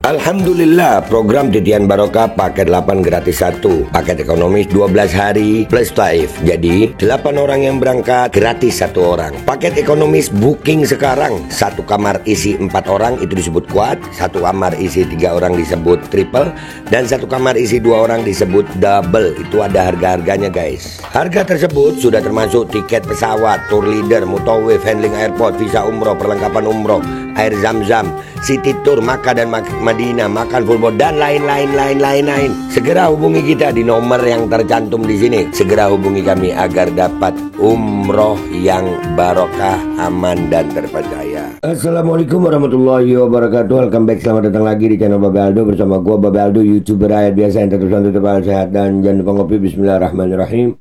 Alhamdulillah, program Titian Barokah paket 8 gratis 1, paket ekonomis 12 hari plus taif. Jadi 8 orang yang berangkat gratis 1 orang. Paket ekonomis booking sekarang, 1 kamar isi 4 orang itu disebut quad, 1 kamar isi 3 orang disebut triple, dan 1 kamar isi 2 orang disebut double. Itu ada harga-harganya guys. Harga tersebut sudah termasuk tiket pesawat, tour leader, mutawif, handling airport, visa umroh, perlengkapan umroh, air zam-zam, city tour, Makkah dan Madinah, makan full board, dan lain-lain. Segera hubungi kita di nomor yang tercantum di sini. Segera hubungi kami agar dapat umroh yang barokah, aman dan terpercaya. Assalamualaikum warahmatullahi wabarakatuh. Welcome back, selamat datang lagi di channel Babe Aldo bersama gua Babe Aldo, YouTuber rakyat biasa yang tetap sehat dan jangan lupa ngopi. Bismillahirrahmanirrahim.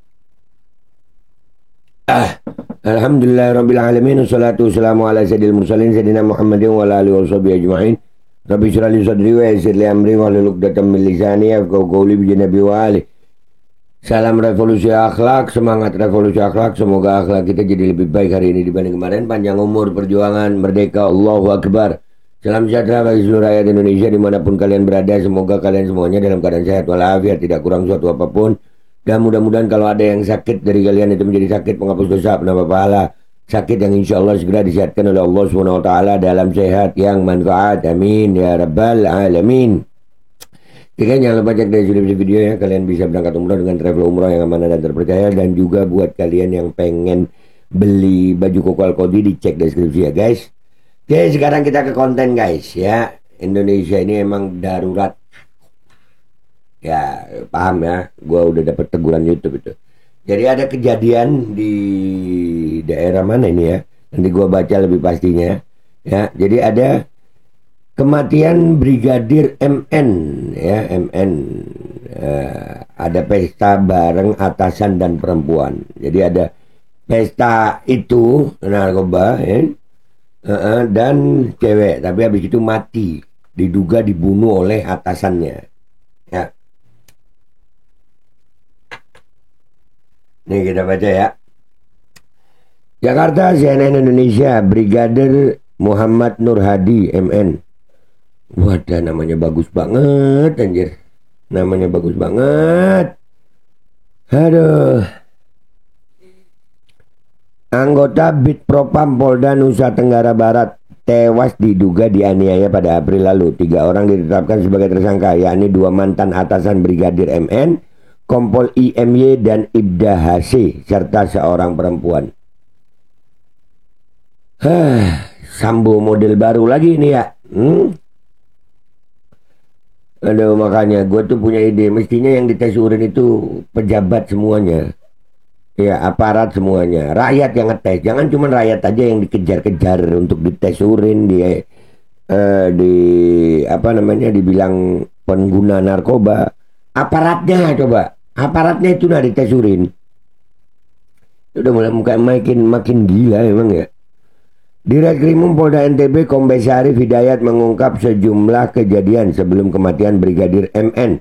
Alhamdulillahirrabbilalamin. Wassalatu wassalamu ala sayyidil mursalin Sayyidina Muhammadin wa ala alihi wa sahbihi ajma'in. Rabbi syrah li sadri wa yassir li amri wahlul 'uqdatam min lisani yafqahu qawli bi nabi wa ali. Salam revolusi akhlak, semangat revolusi akhlak. Semoga akhlak kita jadi lebih baik hari ini dibanding kemarin. Panjang umur, perjuangan, merdeka, Allahu Akbar. Salam sejahtera bagi seluruh rakyat Indonesia dimanapun kalian berada. Semoga kalian semuanya dalam keadaan sehat walafiat, tidak kurang suatu apapun. Dan mudah-mudahan kalau ada yang sakit dari kalian itu menjadi sakit penghapus dosa, penambah pahala, sakit yang insya Allah segera disehatkan oleh Allah SWT dalam sehat yang manfaat. Amin ya rabbal alamin. Jika jangan lupa cek deskripsi video ya, kalian bisa berangkat umroh dengan travel umroh yang aman dan terpercaya. Dan juga buat kalian yang pengen beli baju koko Al-Qodi, dicek deskripsi ya guys. Oke, sekarang kita ke konten guys ya. Indonesia ini emang darurat. Ya paham ya, gue udah dapet teguran YouTube itu. Jadi ada kejadian di daerah mana ini ya, nanti gue baca lebih pastinya ya. Jadi ada kematian Brigadir MN ya, MN. Ada pesta bareng atasan dan perempuan. Jadi ada pesta itu narkoba ya, dan cewek, tapi habis itu mati, diduga dibunuh oleh atasannya ya. Nih kita baca ya. Jakarta, CNN Indonesia, Brigadir Muhammad Nur Hadi MN. Wadah, namanya bagus banget anjir. Namanya bagus banget. Aduh. Anggota Bit Propam Polda Nusa Tenggara Barat tewas diduga dianiaya pada April lalu. 3 orang ditetapkan sebagai tersangka, yakni 2 mantan atasan Brigadir MN, Kompol IMY dan Ibda HC, serta seorang perempuan. Sambo model baru lagi ini ya. Aduh, makanya gue tuh punya ide. Mestinya yang dites urin itu pejabat semuanya. Ya, aparat semuanya. Rakyat yang ngetes. Jangan cuma rakyat aja yang dikejar-kejar untuk dites urin. Dibilang pengguna narkoba. Aparatnya coba. Aparatnya itu udah dites urin. Udah mulai makin gila emang ya. Direkrimum Polda NTB Kombes Syarif Hidayat mengungkap sejumlah kejadian sebelum kematian Brigadir MN.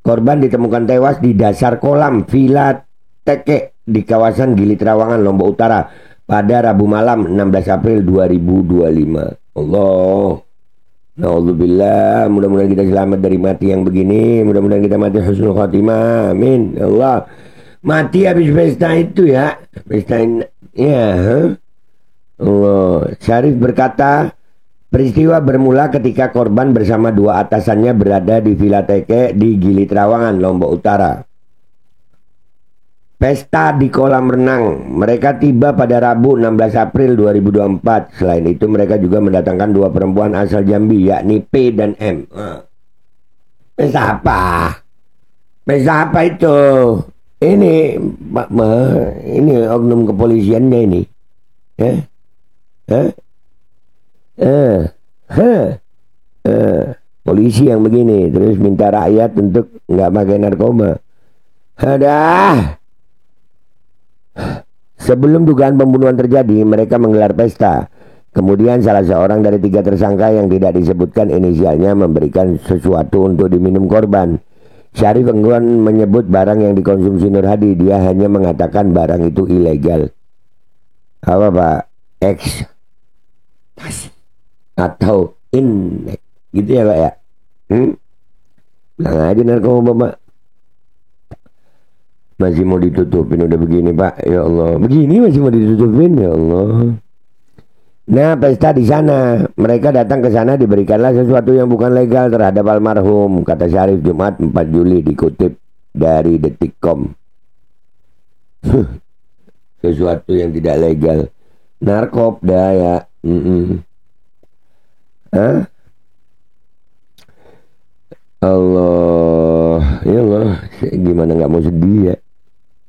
Korban ditemukan tewas di dasar kolam Villa Teke di kawasan Gili Trawangan, Lombok Utara pada Rabu malam 16 April 2025. Allah. Na'udzubillah, mudah-mudahan kita selamat dari mati yang begini. Mudah-mudahan kita mati husnul khotimah. Amin. Allah. Mati habis pesta itu ya. Pesta ya. Allah. Syarif berkata, peristiwa bermula ketika korban bersama 2 atasannya berada di Villa Teke di Gili Trawangan, Lombok Utara. Pesta di kolam renang. Mereka tiba pada Rabu 16 April 2024. Selain itu mereka juga mendatangkan 2 perempuan asal Jambi, yakni P dan M. Pesta apa? Pesta apa itu? Ini oknum kepolisiannya ini. Polisi yang begini terus minta rakyat untuk nggak pakai narkoba. Sebelum dugaan pembunuhan terjadi, mereka menggelar pesta. Kemudian salah seorang dari 3 tersangka yang tidak disebutkan inisialnya memberikan sesuatu untuk diminum korban. Syarif enggan menyebut barang yang dikonsumsi Nur Hadi. Dia hanya mengatakan barang itu ilegal. Apa Pak? Ekstasi atau inek gitu ya Pak ya. Bilang aja narkoba, Pak. Masih mau ditutupin udah begini, Pak. Ya Allah, begini masih mau ditutupin, ya Allah. Nah, pesta di sana. Mereka datang ke sana diberikanlah sesuatu yang bukan legal terhadap almarhum, kata Syarif Jumat 4 Juli dikutip dari Detikcom. Sesuatu yang tidak legal. Narkoba ya. Hah? Allah, ya Allah, gimana nggak mau sedih ya.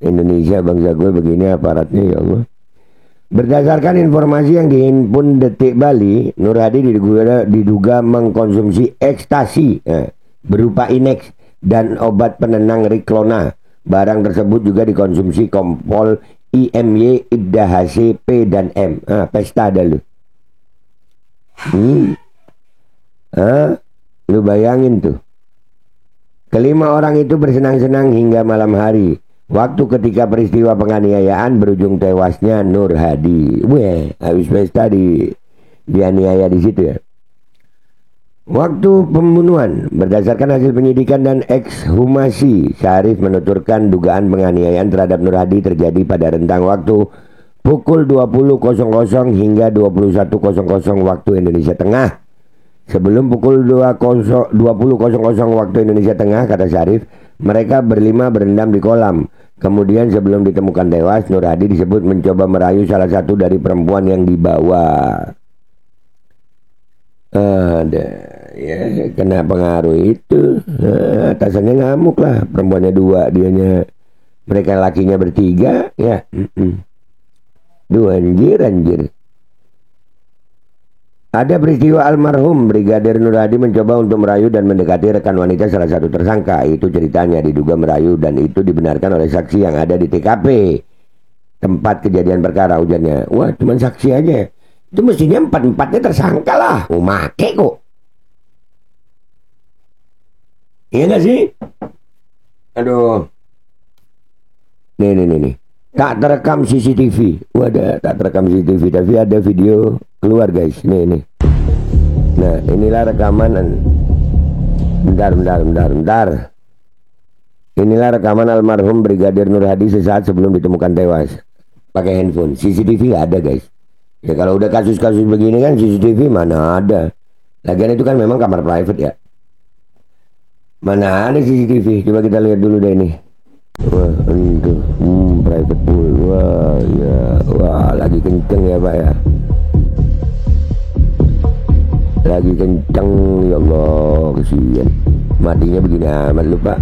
Indonesia bangsa gue begini aparatnya, ya Allah. Berdasarkan informasi yang dihimpun Detik Bali, Nur Hadi diduga mengkonsumsi ekstasi berupa Inex dan obat penenang Riklona. Barang tersebut juga dikonsumsi Kompol IMY, Ibda HC, P dan M. Pesta ada lu. Lu bayangin tuh. Kelima orang itu bersenang-senang hingga malam hari. Waktu ketika peristiwa penganiayaan berujung tewasnya Nur Hadi. Habis pesta dianiaya di situ ya. Waktu pembunuhan, berdasarkan hasil penyidikan dan ekshumasi, Syarif menuturkan dugaan penganiayaan terhadap Nur Hadi terjadi pada rentang waktu pukul 20.00 hingga 21.00 waktu Indonesia Tengah. Sebelum pukul 20.00 waktu Indonesia Tengah, kata Syarif, mereka berlima berendam di kolam. Kemudian sebelum ditemukan tewas, Nur Hadi disebut mencoba merayu salah satu dari perempuan yang dibawa. Ada ya, kena pengaruh itu. Atasannya ngamuk lah, perempuannya 2, dianya, mereka lakinya bertiga ya. Anjir. Ada peristiwa almarhum Brigadir Nur Hadi mencoba untuk merayu dan mendekati rekan wanita salah satu tersangka. Itu ceritanya, diduga merayu dan itu dibenarkan oleh saksi yang ada di TKP tempat kejadian perkara, ujarnya. Wah, cuma saksi aja. Itu mestinya 4-4-nya tersangka lah. Make kok. Iya gak sih? Aduh. Nih. Tak terekam CCTV. Wadah, tak terekam CCTV, tapi ada video keluar guys. Nih. Nah, inilah rekaman. Bentar. Inilah rekaman almarhum Brigadir Nur Hadi sesaat sebelum ditemukan tewas. Pakai handphone. CCTV nggak ada guys. Ya kalau udah kasus-kasus begini kan CCTV mana ada. Lagian itu kan memang kamar private ya. Mana ada CCTV? Coba kita lihat dulu deh ini. Wah, itu private pool. Wah, lagi kenceng ya Pak ya. Lagi kenceng, ya Allah, kesian. Matinya begini amat lu Pak.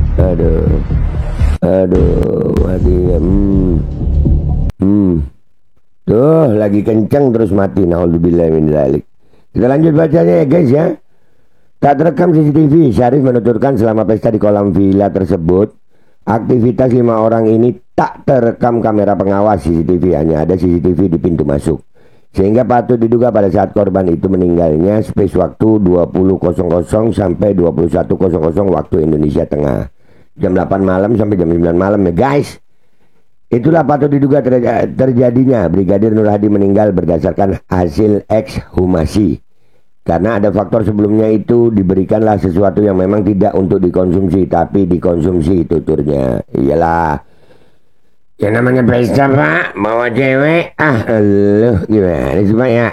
Aduh, matinya. Tuh, lagi kenceng terus mati. Naudzubillah min dzalik. Kita lanjut bacanya ya guys ya. Tak terekam CCTV, Syarif menuturkan selama pesta di kolam villa tersebut, aktivitas 5 orang ini tak terekam kamera pengawas CCTV, hanya ada CCTV di pintu masuk. Sehingga patut diduga pada saat korban itu meninggalnya space waktu 20.00 sampai 21.00 waktu Indonesia Tengah. Jam 8 malam sampai jam 9 malam ya guys. Itulah patut diduga terjadinya Brigadir Nur Hadi meninggal berdasarkan hasil ekshumasi. Karena ada faktor sebelumnya itu diberikanlah sesuatu yang memang tidak untuk dikonsumsi, tapi dikonsumsi, tuturnya. Iyalah. Yang namanya pesta Pak, bawa cewek, lu gimana sih Pak ya?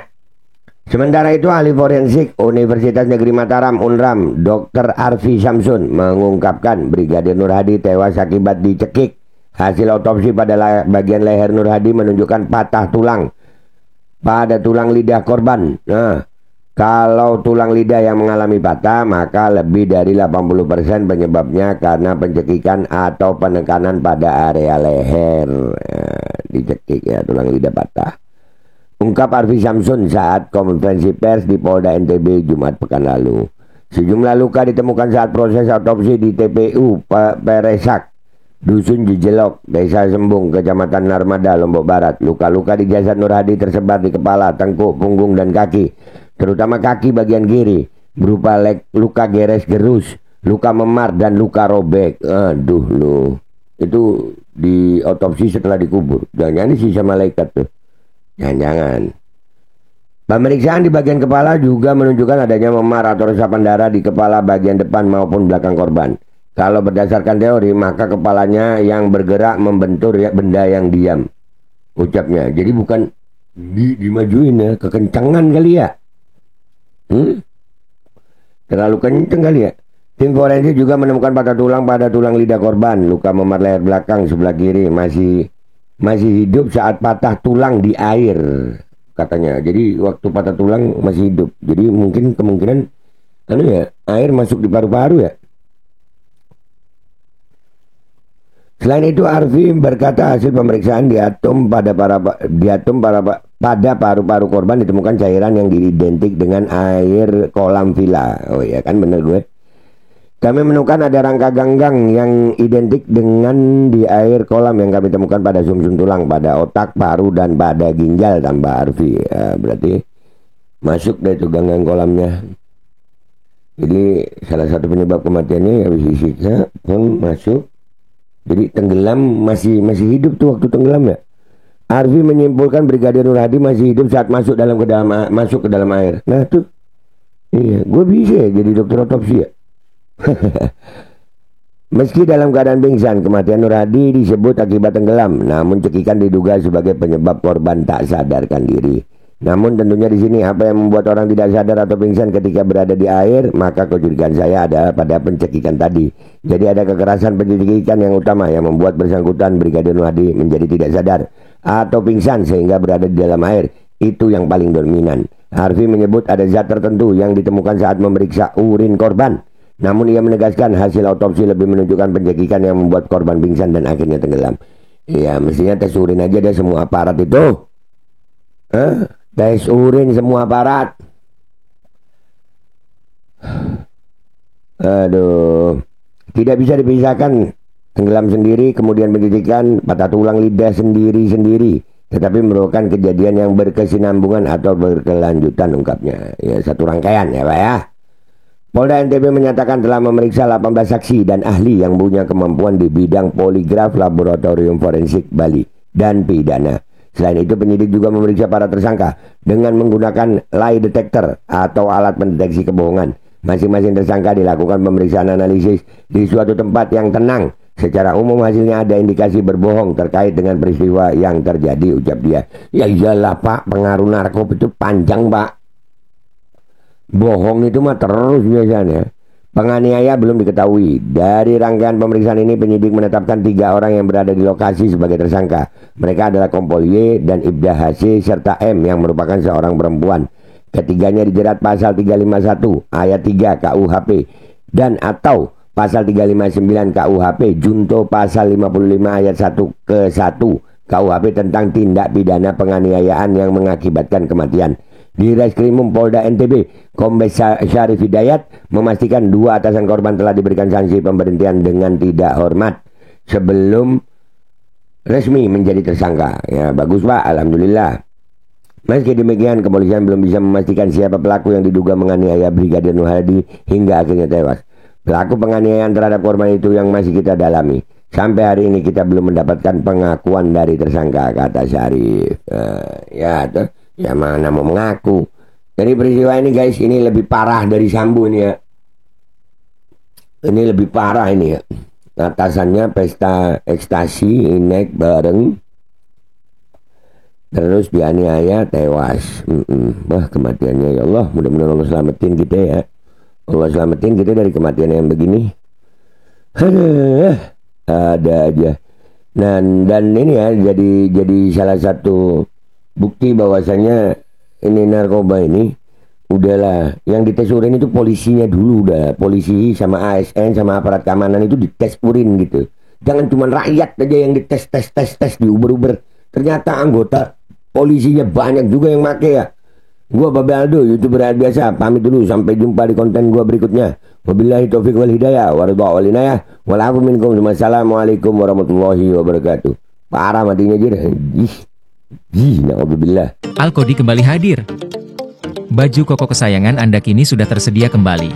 Sementara itu ahli forensik Universitas Negeri Mataram UNRAM, Dr. Arfi Samsun mengungkapkan Brigadir Nur Hadi tewas akibat dicekik. Hasil otopsi pada bagian leher Nur Hadi menunjukkan patah tulang pada tulang lidah korban. Nah, kalau tulang lidah yang mengalami patah, maka lebih dari 80% penyebabnya karena pencekikan atau penekanan pada area leher. Dicekik ya, tulang lidah patah. Ungkap Arfi Samsun saat konferensi pers di Polda NTB Jumat pekan lalu. Sejumlah luka ditemukan saat proses autopsi di TPU Peresak, Dusun Jijelok, Desa Sembung, Kecamatan Narmada, Lombok Barat. Luka-luka di jasad Nur Hadi tersebar di kepala, tengkuk, punggung, dan kaki. Terutama kaki bagian kiri, berupa luka geres gerus, luka memar, dan luka robek. Aduh lu, itu di otopsi setelah dikubur. Jangan-jangan sisa malaikat tuh. Jangan-jangan. Pemeriksaan di bagian kepala juga menunjukkan adanya memar atau resapan darah di kepala bagian depan maupun belakang korban. Kalau berdasarkan teori, maka kepalanya yang bergerak membentur ya benda yang diam. Ucapnya. Jadi bukan dimajuin ya, kekencangan kali ya. Terlalu kenceng kali ya. Tim forensik juga menemukan patah tulang pada tulang lidah korban. Luka memar leher belakang sebelah kiri masih hidup saat patah tulang di air, katanya. Jadi waktu patah tulang masih hidup. Jadi mungkin kemungkinan air masuk di paru-paru ya. Selain itu, Arfi berkata hasil pemeriksaan diatom pada paru-paru korban ditemukan cairan yang identik dengan air kolam villa. Oh iya kan, bener gue. Kami menemukan ada rangka ganggang yang identik dengan di air kolam yang kami temukan pada sumsum tulang, pada otak, paru, dan pada ginjal, tambah Arfi. Ya, berarti masuk deh itu ganggang kolamnya. Jadi salah satu penyebab kematiannya habis disiksa pun masuk. Jadi tenggelam, masih hidup tuh waktu tenggelam ya. Arfi menyimpulkan Brigadir Nur Hadi masih hidup saat masuk ke dalam air. Nah tuh, iya, gue bisa ya jadi dokter otopsi ya. Meski dalam keadaan pingsan, kematian Nur Hadi disebut akibat tenggelam, namun cekikan diduga sebagai penyebab korban tak sadarkan diri. Namun tentunya di sini apa yang membuat orang tidak sadar atau pingsan ketika berada di air, maka kecurigaan saya adalah pada pencekikan tadi. Jadi ada kekerasan pencekikan yang utama yang membuat bersangkutan Brigadir Nur Hadi menjadi tidak sadar atau pingsan sehingga berada di dalam air. Itu yang paling dominan. Harvey menyebut ada zat tertentu yang ditemukan saat memeriksa urin korban. Namun ia menegaskan hasil otopsi lebih menunjukkan pencekikan yang membuat korban pingsan dan akhirnya tenggelam. Ya mestinya tes urin aja deh semua aparat itu. Tes urin semua aparat. Aduh. Tidak bisa dipisahkan tenggelam sendiri, kemudian pencekikan, patah tulang lidah sendiri-sendiri. Tetapi merupakan kejadian yang berkesinambungan atau berkelanjutan, ungkapnya. Ya, satu rangkaian ya Pak ya. Polda NTB menyatakan telah memeriksa 18 saksi dan ahli yang punya kemampuan di bidang poligraf Laboratorium Forensik Bali dan pidana. Selain itu, penyidik juga memeriksa para tersangka dengan menggunakan lie detector atau alat pendeteksi kebohongan. Masing-masing tersangka dilakukan pemeriksaan analisis di suatu tempat yang tenang. Secara umum hasilnya ada indikasi berbohong terkait dengan peristiwa yang terjadi, ucap dia. Ya iyalah Pak, pengaruh narkoba itu panjang Pak. Bohong itu mah terus biasanya. Penganiaya belum diketahui. Dari rangkaian pemeriksaan ini, penyidik menetapkan 3 orang yang berada di lokasi sebagai tersangka. Mereka adalah Kompol Y dan Ibda HC serta M yang merupakan seorang perempuan. Ketiganya dijerat pasal 351 ayat 3 KUHP dan atau pasal 359 KUHP junto pasal 55 ayat 1 ke 1 KUHP tentang tindak pidana penganiayaan yang mengakibatkan kematian. Di Reskrimum Polda NTB, Kombes Syarif Hidayat memastikan 2 atasan korban telah diberikan sanksi pemberhentian dengan tidak hormat sebelum resmi menjadi tersangka. Ya bagus Pak, alhamdulillah. Meski demikian, kepolisian belum bisa memastikan siapa pelaku yang diduga menganiaya Brigadir Nur Hadi hingga akhirnya tewas. Pelaku penganiayaan terhadap korban itu yang masih kita dalami. Sampai hari ini kita belum mendapatkan pengakuan dari tersangka, kata Syarif. Ya mana mau mengaku. Jadi peristiwa ini guys, ini lebih parah dari Sambo ini ya. Ini lebih parah ini ya. Atasannya pesta ekstasi, naik bareng. Terus dianiaya, tewas. Wah kematiannya ya Allah. Mudah-mudahan Allah selamatin kita ya. Allah selamatin kita dari kematian yang begini. Ada aja. Nah, dan ini ya jadi salah satu bukti bahwasanya ini narkoba ini udahlah yang dites urin itu polisinya dulu dah, polisi sama ASN sama aparat keamanan itu dites urin gitu. Jangan cuma rakyat aja yang dites di Uber. Ternyata anggota polisinya banyak juga yang make ya. Gua Babel Aldo, YouTuber rakyat biasa, pamit dulu, sampai jumpa di konten gua berikutnya. Wabillahi taufiq wal hidayah, waridha wal inayah, wal afu minkum. Wassalamualaikum warahmatullahi wabarakatuh. Parah matinya aja. Na'udzubillah. Alkodi kembali hadir. Baju koko kesayangan Anda kini sudah tersedia kembali.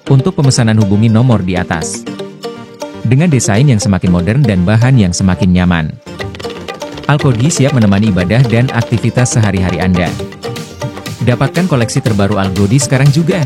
Untuk pemesanan hubungi nomor di atas. Dengan desain yang semakin modern dan bahan yang semakin nyaman. Alkodi siap menemani ibadah dan aktivitas sehari-hari Anda. Dapatkan koleksi terbaru Algodi sekarang juga.